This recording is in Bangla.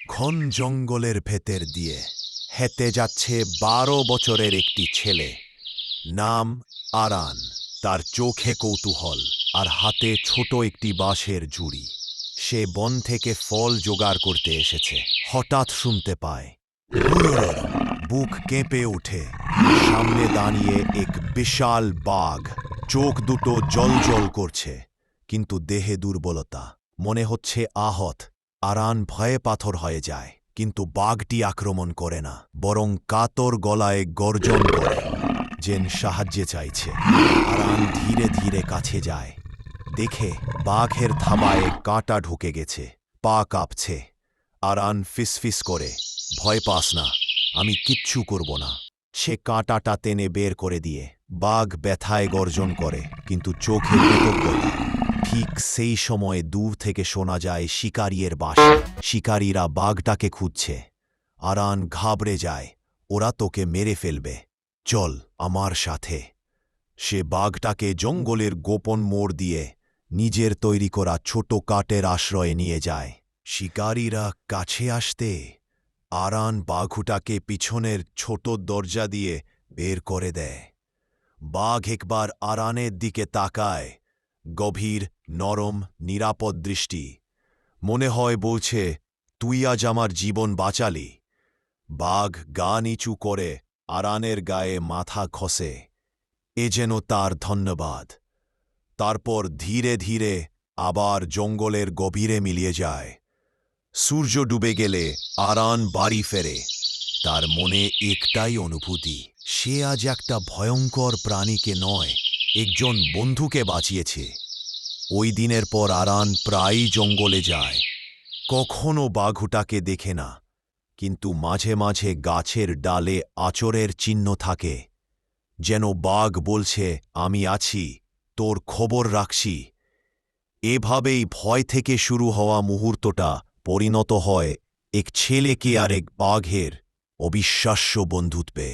ঘন জঙ্গলের ভেতর দিয়ে হেঁটে যাচ্ছে ১২ বছরের একটি ছেলে। নাম আরান। তার চোখে কৌতূহল আর হাতে ছোট একটি বাঁশের ঝুড়ি। সে বন থেকে ফল জোগাড় করতে এসেছে। হঠাৎ শুনতে পায় হুড়োড়। বুক কেঁপে ওঠে। সামনে দাঁড়িয়ে এক বিশাল বাঘ। চোখ দুটো জ্বলজ্বল করছে, কিন্তু দেহে দুর্বলতা। মনে হচ্ছে আহত। আরান ভয়ে পাথর হয়ে যায়, কিন্তু বাঘটি আক্রমণ করে না, বরং কাতর গলায় গর্জন করে, যেন সাহায্য চাইছে। আরান ধীরে ধীরে কাছে যায়। দেখে বাঘের থাবায় কাঁটা ঢুকে গেছে। পা কাঁপছে। আরান ফিসফিস করে, ভয় পাস না, আমি কিচ্ছু করব না। সে কাঁটাটা টেনে বের করে দিয়ে বাঘ ব্যথায় গর্জন করে, কিন্তু চোখে কৃতজ্ঞতা। ঠিক সেই সময়ে দূর থেকে শোনা যায় শিকারির বাঁশি। শিকারীরা বাঘটাকে খুঁজছে। আরান ঘাবড়ে যায়, ওরা তোকে মেরে ফেলবে, চল আমার সাথে। সে বাঘটাকে জঙ্গলের গোপন মোড় দিয়ে নিজের তৈরি করা ছোট কাঠের আশ্রয়ে নিয়ে যায়। শিকারীরা কাছে আসতে আরান বাঘটাকে পিছনের ছোট দরজা দিয়ে বের করে দেয়। বাঘ একবার আরানের দিকে তাকায়, গভীর, নরম, নিরাপদ দৃষ্টি। মনে হয় বলছে, তুই আজ আমার জীবন বাঁচালি। বাঘ গা নিচু করে আরানের গায়ে মাথা ঘষে, এ যেন তার ধন্যবাদ। তারপর ধীরে ধীরে আবার জঙ্গলের গভীরে মিলিয়ে যায়। সূর্য ডুবে গেলে আরান বাড়ি ফেরে। তার মনে একটাই অনুভূতি, সে আজ একটা ভয়ঙ্কর প্রাণীকে নয়, একজন বন্ধুকে বাঁচিয়েছে। ওই দিনের পর আরান প্রায়ই জঙ্গলে যায়। কখনো বাঘটাকে দেখে না, কিন্তু মাঝে মাঝে গাছের ডালে আঁচড়ের চিহ্ন থাকে, যেন বাঘ বলছে, আমি আছি, তোর খবর রাখছি। এভাবেই ভয় থেকে শুরু হওয়া মুহূর্তটা পরিণত হয় এক ছেলেকে আর এক বাঘের অবিশ্বাস্য বন্ধুত্বে।